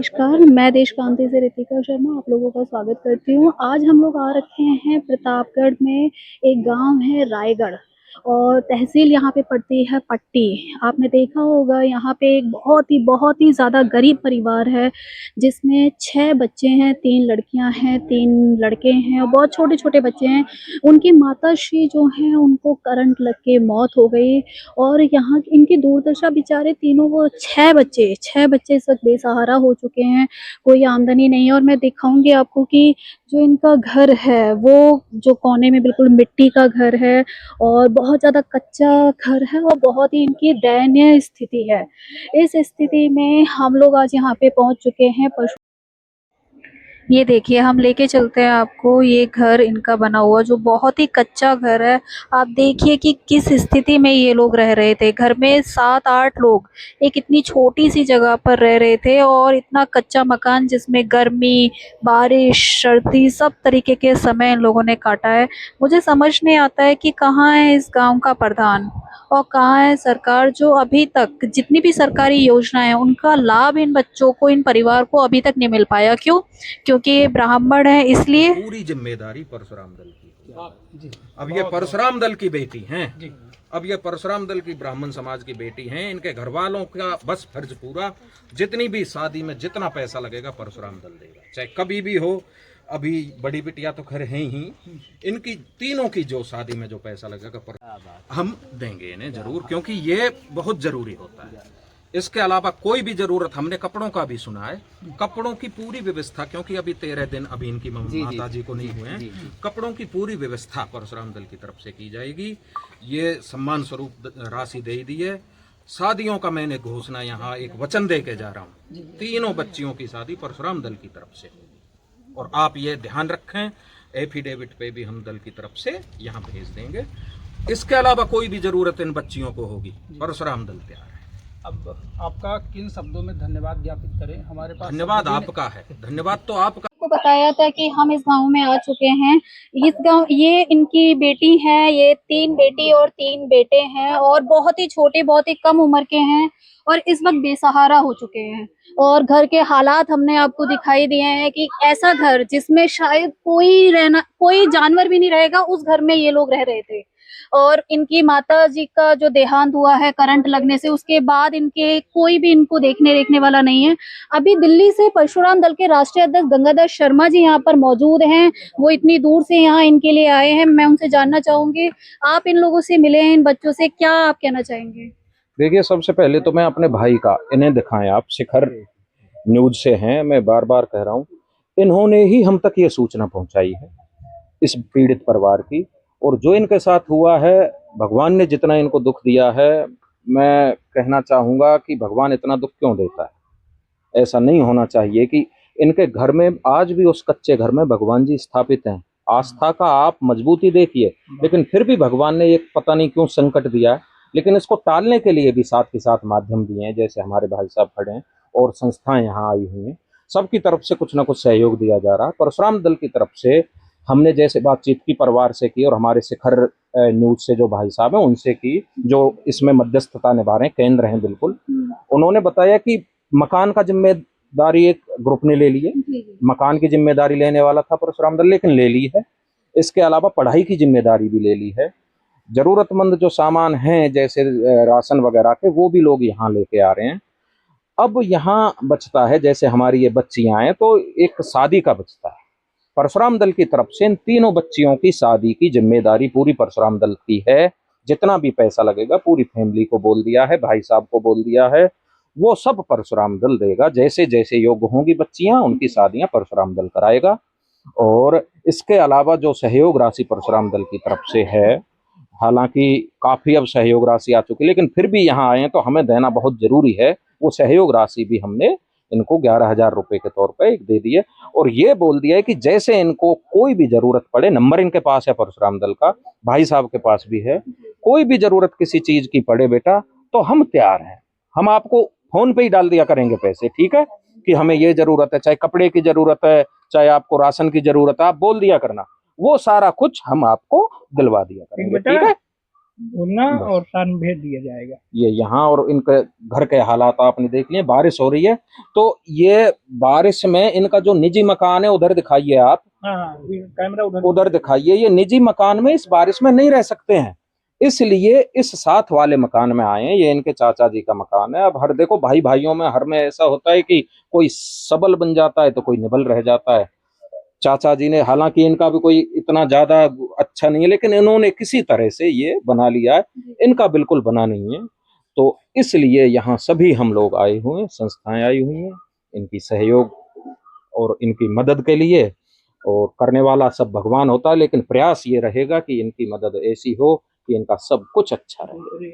नमस्कार, मैं देशकांति से रितिका शर्मा आप लोगों का स्वागत करती हूँ। आज हम लोग आ रखे हैं प्रतापगढ़ में। एक गांव है रायगढ़ और तहसील यहाँ पे पड़ती है पट्टी। आपने देखा होगा यहाँ पे एक बहुत ही ज़्यादा गरीब परिवार है जिसमें 6 बच्चे हैं, 3 लड़कियां हैं, 3 लड़के हैं और बहुत छोटे-छोटे बच्चे हैं। उनकी माताश्री जो हैं उनको करंट लग के मौत हो गई और यहाँ इनकी दुर्दशा बेचारे तीनों वो 6 बच्चे इस वक़्त बेसहारा हो चुके हैं, कोई आमदनी नहीं है। और मैं दिखाऊँगी आपको कि जो इनका घर है, वो जो कोने में बिल्कुल मिट्टी का घर है और बहुत ज़्यादा कच्चा घर है और बहुत ही इनकी दयनीय स्थिति है। इस स्थिति में हम लोग आज यहाँ पे पहुँच चुके हैं। पशु ये देखिए, हम लेके चलते हैं आपको। ये घर इनका बना हुआ जो बहुत ही कच्चा घर है। आप देखिए कि किस स्थिति में ये लोग रह रहे थे। घर में 7-8 लोग एक इतनी छोटी सी जगह पर रह रहे थे और इतना कच्चा मकान जिसमें गर्मी, बारिश, सर्दी सब तरीके के समय इन लोगों ने काटा है। मुझे समझ नहीं आता है कि कहाँ है इस गांव का प्रधान और कहाँ है सरकार, जो अभी तक जितनी भी सरकारी योजनाएं हैं उनका लाभ इन बच्चों को, इन परिवार को अभी तक नहीं मिल पाया। क्यों? क्योंकि ये ब्राह्मण है इसलिए। पूरी जिम्मेदारी परशुराम दल की। अब ये परशुराम दल की बेटी हैं। अब ये परशुराम दल की ब्राह्मण समाज की बेटी हैं। इनके घर वालों का बस फर्ज पूरा, जितनी भी शादी में जितना पैसा लगेगा परशुराम दल देगा, चाहे कभी भी हो। अभी बड़ी बिटिया तो खैर है ही, इनकी तीनों की जो शादी में जो पैसा लगेगा हम देंगे इन्हें जरूर, क्योंकि ये बहुत जरूरी होता है। इसके अलावा कोई भी जरूरत, हमने कपड़ों का भी सुना है, कपड़ों की पूरी व्यवस्था, क्योंकि अभी 13 दिन अभी इनकी माता जी को नहीं हुए हैं, कपड़ों की पूरी व्यवस्था परशुराम दल की तरफ से की जाएगी। ये सम्मान स्वरूप राशि दे दी है। शादियों का मैंने घोषणा यहाँ एक वचन दे के जा रहा हूँ, तीनों बच्चियों की शादी परशुराम दल की तरफ से, और आप ये ध्यान रखें, एफिडेविट पे भी हम दल की तरफ से यहाँ भेज देंगे। इसके अलावा कोई भी जरूरत इन बच्चियों को होगी, परशुराम दल तैयार है। अब आपका किन शब्दों में धन्यवाद ज्ञापित करें? हमारे पास धन्यवाद आपका है, धन्यवाद तो आपका। को बताया था कि हम इस गांव में आ चुके हैं। इस गांव, ये इनकी बेटी है, ये 3 बेटी और 3 बेटे हैं और बहुत ही छोटे, बहुत ही कम उम्र के हैं और इस वक्त बेसहारा हो चुके हैं। और घर के हालात हमने आपको दिखाई दिए हैं कि ऐसा घर जिसमें शायद कोई जानवर भी नहीं रहेगा, उस घर में ये लोग रह रहे थे। और इनकी माता जी का जो देहांत हुआ है करंट लगने से, उसके बाद इनके कोई भी इनको देखने वाला नहीं है। अभी दिल्ली से परशुराम दल के राष्ट्रीय अध्यक्ष गंगाधर शर्मा जी यहाँ पर मौजूद हैं। वो इतनी दूर से यहाँ इनके लिए आए हैं। मैं उनसे जानना चाहूंगी, आप इन लोगों से मिले हैं, इन बच्चों से, क्या आप कहना चाहेंगे? देखिए, सबसे पहले तो मैं अपने भाई का, इन्हें दिखाएं आप, शिखर न्यूज से हैं, मैं बार बार कह रहा हूं, इन्होंने ही हम तक ये सूचना पहुंचाई है इस पीड़ित परिवार की। और जो इनके साथ हुआ है, भगवान ने जितना इनको दुख दिया है, मैं कहना चाहूंगा कि भगवान इतना दुख क्यों देता है। ऐसा नहीं होना चाहिए कि इनके घर में आज भी, उस कच्चे घर में भगवान जी स्थापित हैं। आस्था का आप मजबूती देखिए, लेकिन फिर भी भगवान ने एक पता नहीं क्यों संकट दिया है। लेकिन इसको टालने के लिए भी साथ के साथ माध्यम दिए हैं, जैसे हमारे भाई साहब खड़े हैं और संस्थाएं यहाँ आई हुई हैं। सबकी तरफ से कुछ ना कुछ सहयोग दिया जा रहा है। परशुराम दल की तरफ से हमने जैसे बातचीत की परिवार से की, और हमारे शिखर न्यूज से जो भाई साहब हैं उनसे की, जो इसमें मध्यस्थता निभा रहे हैं, केंद्र हैं बिल्कुल, उन्होंने बताया कि मकान का जिम्मेदारी एक ग्रुप ने ले ली है। मकान की जिम्मेदारी लेने वाला था परशुराम दल, लेकिन ले ली है। इसके अलावा पढ़ाई की जिम्मेदारी भी ले ली है। जरूरतमंद जो सामान हैं, जैसे राशन वगैरह के, वो भी लोग यहाँ लेके आ रहे हैं। अब यहाँ बचता है, जैसे हमारी ये बच्चियां हैं, तो एक शादी का बचता है। परशुराम दल की तरफ से इन तीनों बच्चियों की शादी की जिम्मेदारी पूरी परशुराम दल की है। जितना भी पैसा लगेगा पूरी फैमिली को बोल दिया है, भाई साहब को बोल दिया है, वो सब परशुराम दल देगा। जैसे जैसे योग्य होंगी बच्चियां, उनकी शादियां परशुराम दल कराएगा। और इसके अलावा जो सहयोग राशि परशुराम दल की तरफ से है, हालांकि काफी अब सहयोग राशि आ चुकी है, लेकिन फिर भी यहाँ आए हैं तो हमें देना बहुत जरूरी है। वो सहयोग राशि भी हमने इनको 11,000 रुपए के तौर पे एक दे दिए, और ये बोल दिया है कि जैसे इनको कोई भी जरूरत पड़े, नंबर इनके पास है परशुराम दल का, भाई साहब के पास भी है, कोई भी जरूरत किसी चीज की पड़े बेटा, तो हम तैयार हैं। हम आपको फोन पे ही डाल दिया करेंगे पैसे, ठीक है, कि हमें ये जरूरत है, चाहे कपड़े की जरूरत है, चाहे आपको राशन की जरूरत है, आप बोल दिया करना, वो सारा कुछ हम आपको दिलवा दिया करेंगे, ठीक है। बोलना और साथ भेज दिया जाएगा। ये यहाँ और इनके घर के हालात आपने देख लिए, बारिश हो रही है तो ये बारिश में इनका जो निजी मकान है उधर दिखाइए आप, हाँ, कैमरा उधर दिखाइए। ये निजी मकान में इस बारिश में नहीं रह सकते हैं, इसलिए इस साथ वाले मकान में आए हैं। ये इनके चाचा जी का मकान है। अब हर देखो भाई भाइयों में हर में ऐसा होता है कि कोई सबल बन जाता है तो कोई निबल रह जाता है। चाचा जी ने, हालांकि इनका भी कोई इतना ज्यादा अच्छा नहीं है, लेकिन इन्होंने किसी तरह से ये बना लिया है, इनका बिल्कुल बना नहीं है। तो इसलिए यहाँ सभी हम लोग आए हुए हैं, संस्थाएं आई हुई हैं इनकी सहयोग और इनकी मदद के लिए। और करने वाला सब भगवान होता है, लेकिन प्रयास ये रहेगा कि इनकी मदद ऐसी हो कि इनका सब कुछ अच्छा रहे।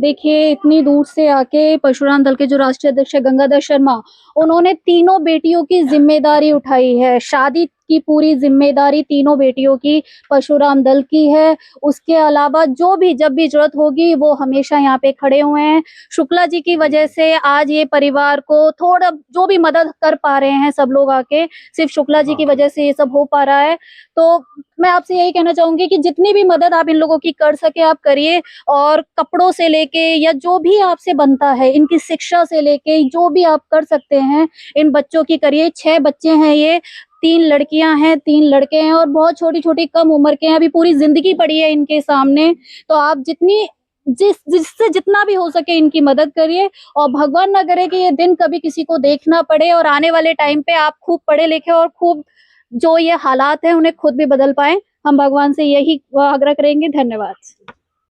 देखिए, इतनी दूर से आके परशुराम दल के जो राष्ट्रीय अध्यक्ष है गंगाधर शर्मा, उन्होंने तीनों बेटियों की जिम्मेदारी उठाई है। शादी की पूरी जिम्मेदारी तीनों बेटियों की परशुराम दल की है। उसके अलावा जो भी जब भी जरूरत होगी वो हमेशा यहाँ पे खड़े हुए हैं। शुक्ला जी की वजह से आज ये परिवार को थोड़ा जो भी मदद कर पा रहे हैं सब लोग आके, सिर्फ शुक्ला जी की वजह से ये सब हो पा रहा है। तो मैं आपसे यही कहना चाहूंगी कि जितनी भी मदद आप इन लोगों की कर सके आप करिए, और कपड़ों से लेके या जो भी आपसे बनता है, इनकी शिक्षा से लेके जो भी आप कर सकते हैं इन बच्चों की करिए। 6 बच्चे हैं, ये 3 लड़कियां हैं, 3 लड़के हैं और बहुत छोटी छोटी कम उम्र के हैं। अभी पूरी जिंदगी पड़ी है इनके सामने। तो आप जिससे जितना भी हो सके इनकी मदद करिए, और भगवान ना करे कि ये दिन कभी किसी को देखना पड़े, और आने वाले टाइम पे आप खूब पढ़े लिखे और खूब जो ये हालात हैं उन्हें खुद भी बदल पाए। हम भगवान से यही आग्रह करेंगे। धन्यवाद।